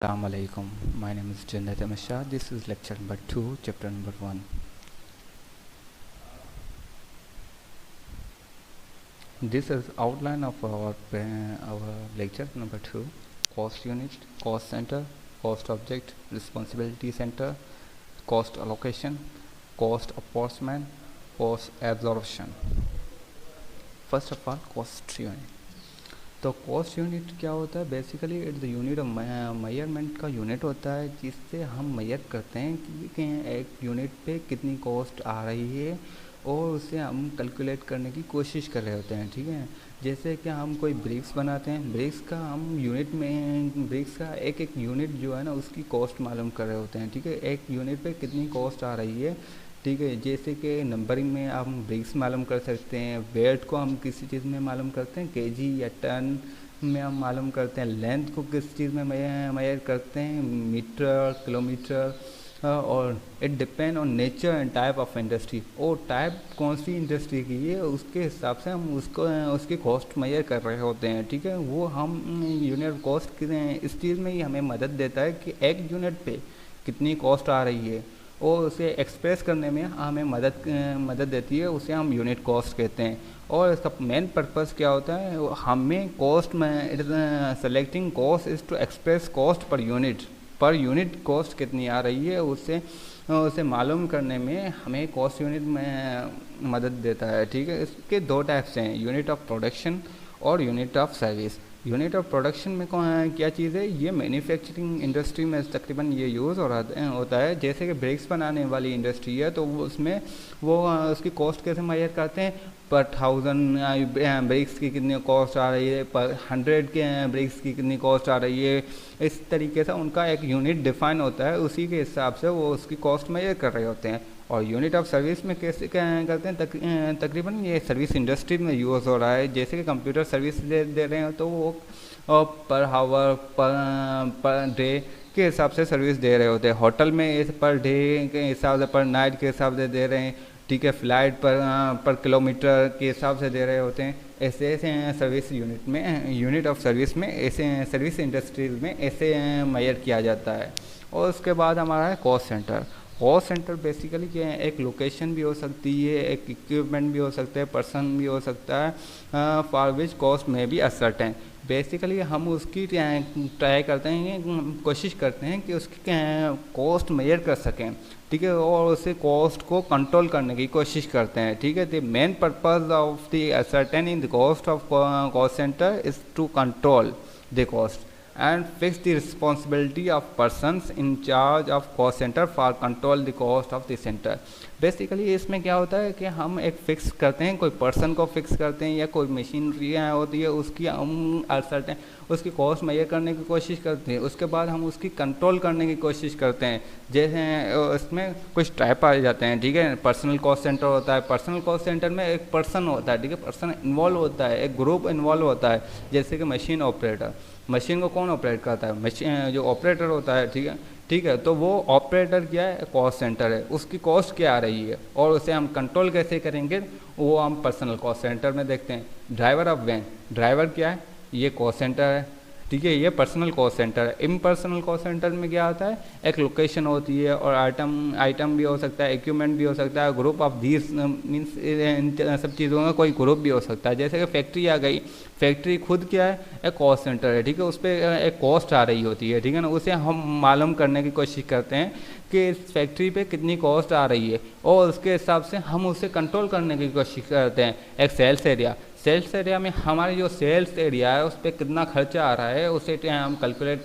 Assalamu alaikum. My name is Jannat Amishah. This is lecture number 2, chapter number 1. This is outline of our lecture number 2. Cost unit, cost center, cost object, responsibility center, cost allocation, cost apportionment, cost absorption. First of all, cost unit. तो cost unit क्या होता है? Basically it's the unit of measurement का unit होता है जिससे हम major करते हैं कि एक यूनिट पे कितनी कॉस्ट आ रही है और उसे हम कैलकुलेट करने की कोशिश कर रहे होते हैं। ठीक है, जैसे कि हम कोई ब्रिक्स बनाते हैं, ब्रिक्स का हम यूनिट में ब्रिक्स का एक एक यूनिट जो है ना उसकी कॉस्ट मालूम कर रहे होते हैं। ठीक है, एक यूनिट पे कितनी कॉस्ट आ रही है। ठीक है, जैसे कि नंबरिंग में हम ब्रिक्स मालूम कर सकते हैं, वेट को हम किसी चीज़ में मालूम करते हैं, केजी या टन में हम मालूम करते हैं, लेंथ को किस चीज़ में मेजर करते हैं, मीटर, किलोमीटर, और it depend on nature and type of industry. और टाइप कौन सी इंडस्ट्री की है उसके हिसाब से हम उसको उसकी कॉस्ट मेजर कर रहे होते हैं। ठीक है, वो हम यूनिट कॉस्ट इस चीज़ में ही हमें मदद देता है कि एक यूनिट पे कितनी कॉस्ट आ रही है और उसे एक्सप्रेस करने में हमें मदद देती है, उसे हम यूनिट कॉस्ट कहते हैं। और इसका मेन पर्पस क्या होता है? हमें कॉस्ट में it is selecting cost is to express cost per unit cost कितनी आ रही है उसे मालूम करने में हमें कॉस्ट यूनिट में मदद देता है। ठीक है, इसके दो टाइप्स हैं, यूनिट ऑफ प्रोडक्शन और unit of service. Unit of production में कौन क्या चीज़ है? ये मैन्युफैक्चरिंग इंडस्ट्री में तकरीबन ये यूज़ होता है। जैसे कि ब्रेक्स बनाने वाली इंडस्ट्री है तो वो उसमें उसकी कॉस्ट कैसे मेजर करते हैं? पर 1000 ब्रेक्स की कितनी कॉस्ट आ रही है, पर 100 के ब्रेक्स की कितनी कॉस्ट आ रही है। इस तरीके से उनका एक यूनिट डिफाइन होता है, उसी के हिसाब से वो उसकी कॉस्ट मेजर कर रहे होते हैं। और यूनिट ऑफ सर्विस में कैसे करते हैं? तकरीबन ये सर्विस इंडस्ट्री में यूज़ हो रहा है। जैसे कि कंप्यूटर सर्विस दे रहे हैं तो वो पर हावर पर डे के हिसाब से सर्विस दे रहे होते हैं। होटल में इस पर डे के हिसाब से, पर नाइट के हिसाब से दे रहे हैं। ठीक है, फ्लाइट पर किलोमीटर के हिसाब से दे रहे होते हैं। ऐसे ऐसे सर्विस यूनिट में, यूनिट ऑफ सर्विस में, ऐसे सर्विस इंडस्ट्रीज में ऐसे मेजर किया जाता है। और उसके बाद हमारा है cost centre. Cost centre basically क्या है? एक लोकेशन भी हो सकती है, एक इक्विपमेंट भी हो सकता है, पर्सन भी हो सकता है, फॉर विच कॉस्ट में भी असर्टेन। बेसिकली हम उसकी ट्राई करते हैं, कोशिश करते हैं कि उसकी कॉस्ट मेजर कर सकें। ठीक है, और उसे कॉस्ट को कंट्रोल करने की कोशिश करते हैं। ठीक है, the main purpose of the ascertain in the cost of cost centre is to control the cost and fix the responsibility of persons in charge of cost center for control the cost of the center। Basically इसमें क्या होता है कि हम एक fix करते हैं, कोई पर्सन को फिक्स करते हैं या कोई मशीनरी होती है उसकी हम सर्टेन उसकी कॉस्ट मेजर करने की कोशिश करते हैं। उसके बाद हम उसकी कंट्रोल करने की कोशिश करते हैं। जैसे इसमें कुछ टाइप आ जाते हैं। ठीक है, पर्सनल कॉस्ट सेंटर होता है। पर्सनल कॉस्ट सेंटर में एक पर्सन होता है। ठीक है, पर्सन इन्वॉल्व होता है, एक ग्रुप इन्वॉल्व होता है। जैसे कि मशीन ऑपरेटर, मशीन को कौन ऑपरेट करता है? मशीन जो ऑपरेटर होता है। ठीक है, तो वो ऑपरेटर क्या है? कॉस्ट सेंटर है। उसकी कॉस्ट क्या आ रही है और उसे हम कंट्रोल कैसे करेंगे वो हम पर्सनल कॉस्ट सेंटर में देखते हैं। ड्राइवर ऑफ वैन, ड्राइवर क्या है? ये कॉस्ट सेंटर है। ठीक है, ये पर्सनल कॉस्ट सेंटर है। इम्पर्सनल कॉस्ट सेंटर में क्या आता है? एक लोकेशन होती है और आइटम भी हो सकता है, इक्विपमेंट भी हो सकता है, group of these means in सब चीज़ों का कोई ग्रुप भी हो सकता है। जैसे कि फैक्ट्री आ गई, फैक्ट्री खुद क्या है? एक कॉस्ट सेंटर है। ठीक है, उस पर एक कॉस्ट आ रही होती है। ठीक है ना, उसे हम मालूम करने की कोशिश करते हैं कि इस फैक्ट्री पे कितनी कॉस्ट आ रही है और उसके हिसाब से हम उसे कंट्रोल करने की कोशिश करते हैं। एक सेल्स एरिया में हमारे जो सेल्स एरिया है उस पर कितना खर्चा आ रहा है उसे हम कैलकुलेट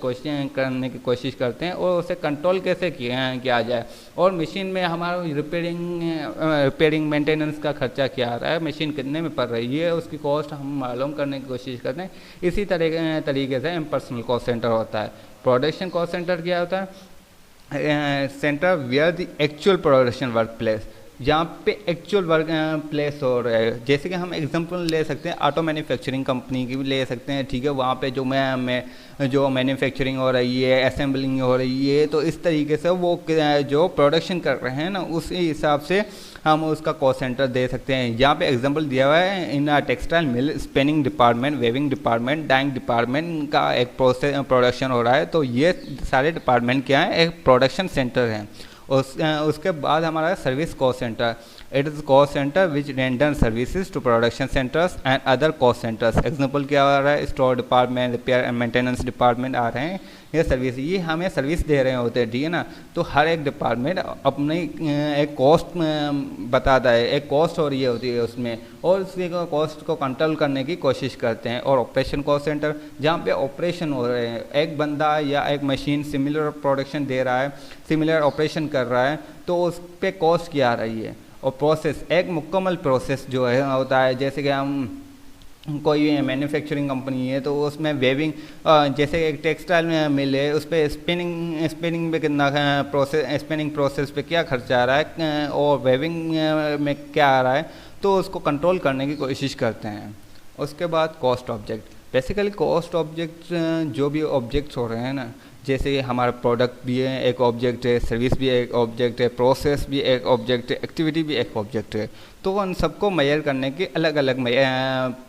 करने की कोशिश करते हैं और उसे कंट्रोल कैसे किया जाए। और मशीन में हमारा रिपेयरिंग मेंटेनेंस का खर्चा क्या आ रहा है, मशीन कितने में पड़ रही है, उसकी कॉस्ट हम मालूम करने की कोशिश करते हैं। इसी तरीके से इम्पर्सनल कॉस्ट सेंटर होता है। प्रोडक्शन कॉस्ट सेंटर क्या होता है? Centre where the actual production work place, जहाँ पे एक्चुअल वर्क प्लेस हो रहा है। जैसे कि हम एग्जांपल ले सकते हैं, ऑटो मैन्युफैक्चरिंग कंपनी की भी ले सकते हैं। ठीक है, वहाँ पे जो मैन्युफैक्चरिंग हो रही है, असेंबलिंग हो रही है, तो इस तरीके से वो जो प्रोडक्शन कर रहे हैं ना उस हिसाब से हम उसका कॉस्ट सेंटर दे सकते हैं। यहाँ पे एग्जांपल दिया हुआ है, in textile mill, spinning department, weaving department, dyeing department का एक प्रोडक्शन हो रहा है, तो ये सारे डिपार्टमेंट क्या है, एक प्रोडक्शन सेंटर है। उसके बाद हमारा service cost centre, it is cost centre which render services to production centres and other cost centres. Example क्या आ रहा है, store department, repair and maintenance department आ रहे हैं, ये सर्विस, ये हमें सर्विस दे रहे होते हैं, ठीक है ना। तो हर एक डिपार्टमेंट अपनी एक कॉस्ट बताता है, एक कॉस्ट हो रही होती है उसमें, और उसकी कॉस्ट को कंट्रोल करने की कोशिश करते हैं। और ऑपरेशन कॉस्ट सेंटर, जहाँ पे ऑपरेशन हो रहे हैं, एक बंदा या एक मशीन सिमिलर प्रोडक्शन दे रहा है, सिमिलर ऑपरेशन कर रहा है, तो उस पर कॉस्ट क्या आ रही है। और प्रोसेस, एक मुकम्मल प्रोसेस जो है होता है, जैसे कि हम कोई मैन्युफैक्चरिंग कंपनी है तो उसमें वेविंग, जैसे एक टेक्सटाइल में मिल है, उस पर स्पिनिंग पे कितना प्रोसेस, स्पिनिंग प्रोसेस पे क्या खर्चा आ रहा है, और वेविंग में क्या आ रहा है, तो उसको कंट्रोल करने की कोशिश करते हैं। उसके बाद cost object, basically cost object जो भी ऑब्जेक्ट्स हो रहे हैं ना, जैसे हमारा प्रोडक्ट भी है एक ऑब्जेक्ट है, सर्विस भी एक ऑब्जेक्ट है, प्रोसेस भी एक ऑब्जेक्ट है, एक्टिविटी भी एक ऑब्जेक्ट है। तो उन सबको मेजर करने के अलग अलग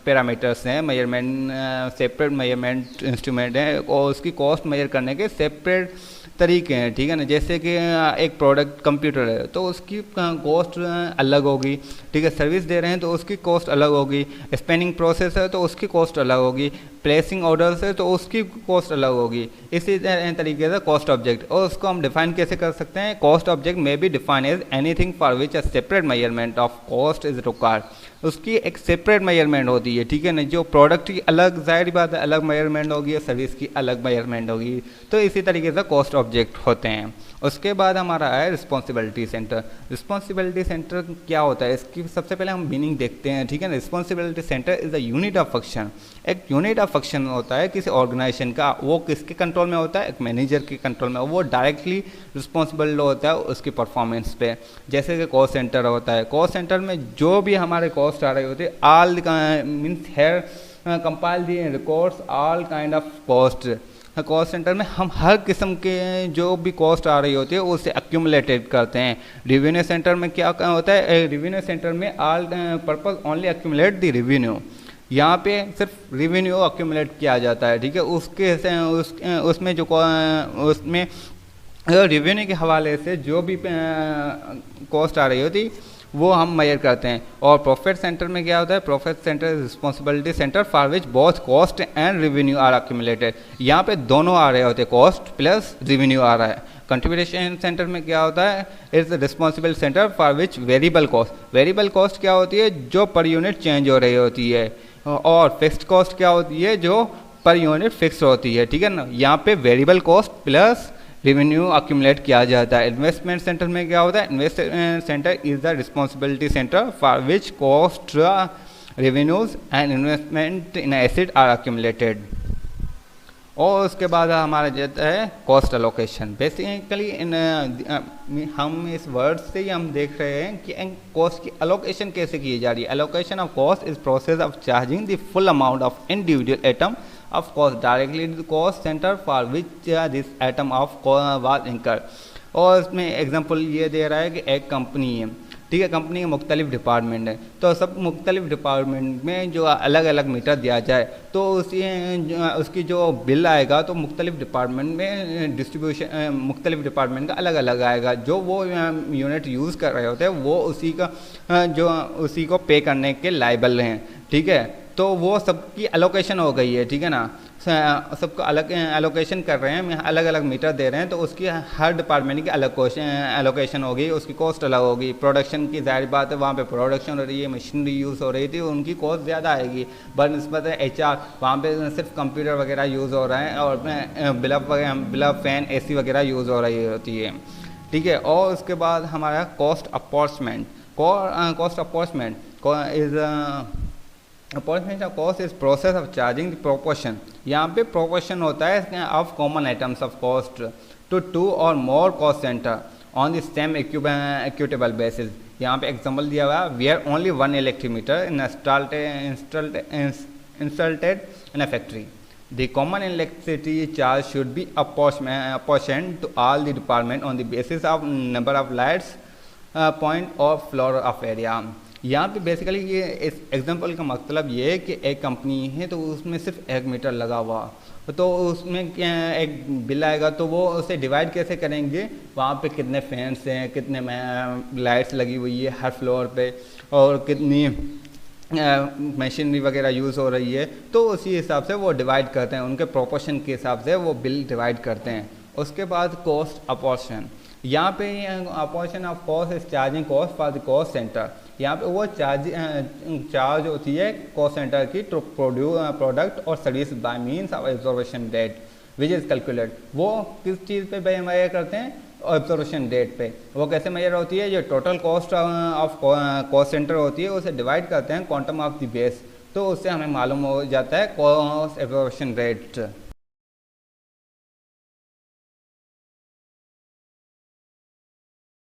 पैरामीटर्स हैं, मेजरमेंट, सेपरेट मेजरमेंट इंस्ट्रूमेंट है, और उसकी कॉस्ट मेजर करने के सेपरेट तरीके हैं, ठीक है ना। जैसे कि एक प्रोडक्ट कंप्यूटर है तो उसकी कॉस्ट अलग होगी, ठीक है। सर्विस दे रहे हैं तो उसकी कॉस्ट अलग होगी, स्पेनिंग प्रोसेस है तो उसकी कॉस्ट अलग होगी, प्लेसिंग ऑर्डर्स है तो उसकी कॉस्ट अलग होगी। इसी तरीके से कॉस्ट ऑब्जेक्ट, और उसको हम डिफाइन कैसे कर सकते हैं, cost object may be define as anything for which a separate measurement of cost is required. उसकी एक सेपरेट मेजरमेंट होती है, ठीक है ना। जो प्रोडक्ट की अलग, जाहिर बात है, अलग मेजरमेंट होगी और सर्विस की अलग मेजरमेंट होगी, तो इसी तरीके से कॉस्ट ऑब्जेक्ट होते हैं। उसके बाद हमारा है रिस्पॉन्सिबिलिटी सेंटर। रिस्पॉन्सिबिलिटी सेंटर क्या होता है, इसकी सबसे पहले हम मीनिंग देखते हैं, ठीक है ना। Responsibility centre is the unit of function, एक यूनिट ऑफ फंक्शन होता है किसी ऑर्गेनाइजेशन का। वो किसके कंट्रोल में होता है, एक मैनेजर के कंट्रोल में, वो डायरेक्टली रिस्पॉन्सिबल होता है उसकी परफॉर्मेंस पे। जैसे कि कॉस्ट सेंटर होता है, कॉस्ट सेंटर में जो भी हमारे कॉस्ट आ रही होती है, all means here compile the records all kind of cost. Cost centre में हम हर किस्म के जो भी कॉस्ट आ रही होती है उसे एक्यूमुलेटेड करते हैं। रेवेन्यू सेंटर में क्या होता है, रेवेन्यू सेंटर में all purpose only accumulate the revenue, यहाँ पे सिर्फ रेवेन्यू एक्यूमुलेट किया जाता है, ठीक है। उसमें जो उसमें रेवेन्यू के हवाले से जो भी कॉस्ट आ रही होती वो हम मेजर करते हैं। और प्रॉफिट सेंटर में क्या होता है, profit centre is responsibility centre for which both cost and revenue are accumulated. यहाँ पे दोनों आ रहे होते हैं, कॉस्ट प्लस रेवेन्यू आ रहा है। कंट्रीब्यूशन सेंटर में क्या होता है, is responsible centre for which variable cost, variable cost क्या होती है, जो पर यूनिट चेंज हो रही होती है, और फिक्स्ड कॉस्ट क्या होती है, जो पर यूनिट फिक्स होती है, ठीक है ना। यहाँ पे variable cost plus revenue accumulate किया जाता है। इन्वेस्टमेंट सेंटर में क्या होता है, investment centre is the responsibility centre for which cost, revenues and investment in asset are accumulated. और उसके बाद हमारा जाता है कॉस्ट एलोकेशन। बेसिकली हम इस वर्ड से ही हम देख रहे हैं कि कॉस्ट की एलोकेशन कैसे की जा रही है। Allocation of cost is process of charging the full amount of individual item of cost directly to the cost center for which this item of was incurred। और इसमें एग्जांपल ये दे रहा है कि एक कंपनी है, ठीक है, कंपनी के मुख्तलिफ डिपार्टमेंट है, तो सब मुख्तलिफ डिपार्टमेंट में जो अलग अलग मीटर दिया जाए तो उसकी जो बिल आएगा तो मुख्तलिफ डिपार्टमेंट में डिस्ट्रीब्यूशन मुख्तलिफ डिपार्टमेंट का अलग अलग आएगा। जो वो यूनिट यूज़ कर रहे होते हैं वो उसी को पे करने के लायबल हैं, ठीक है। तो वो सबकी एलोकेशन हो गई है, ठीक है ना। सबको अलग एलोकेशन कर रहे हैं, अलग अलग मीटर दे रहे हैं, तो उसकी हर डिपार्टमेंट की अलग एलोकेशन होगी, उसकी कॉस्ट अलग होगी। प्रोडक्शन की जाहिर बात है, वहाँ पे प्रोडक्शन हो रही है, मशीनरी यूज़ हो रही थी, उनकी कॉस्ट ज़्यादा आएगी। बनस्पत HR वहाँ पे सिर्फ कंप्यूटर वगैरह यूज़ हो रहा है और बल्ब फैन AC वगैरह यूज़ हो रही होती है, ठीक है। और उसके बाद हमारा cost apportionment. Cost apportionment is apportionment of cost is process of charging the proportion. यहाँ पे प्रोपोर्शन होता है of common items of cost to 2 और more cost centre on the same equitable basis. यहाँ पे एग्जांपल दिया हुआ है, where only 1 electric meter installed in a factory, the common electricity charge should be apportioned to all the department on the basis of number of lights point of floor of area. यहाँ पे basically ये इस example का मतलब ये है कि एक कंपनी है तो उसमें सिर्फ 1 मीटर लगा हुआ, तो उसमें एक बिल आएगा तो वो उसे डिवाइड कैसे करेंगे, वहाँ पे कितने फैंस हैं, कितने लाइट्स लगी हुई है हर फ्लोर पे, और कितनी मशीनरी वगैरह यूज़ हो रही है, तो उसी हिसाब से वो डिवाइड करते हैं, उनके प्रोपोर्शन के हिसाब से वो बिल डिवाइड करते हैं। उसके बाद कॉस्ट अपॉर्शन, यहाँ पे apportion of cost is charging cost for the cost centre. यहाँ पे वो चार्ज होती है कॉस्ट सेंटर की टू प्रोडक्ट और service by means of absorption rate which is calculate. वो किस चीज़ पे मेजर करते हैं, ऑब्जर्वेशन डेट पे। वो कैसे मेजर होती है, जो total cost of cost centre होती है उसे डिवाइड करते हैं क्वांटम ऑफ द बेस, तो उससे हमें मालूम हो जाता है कॉस्ट ऑब्जर्वेशन रेट।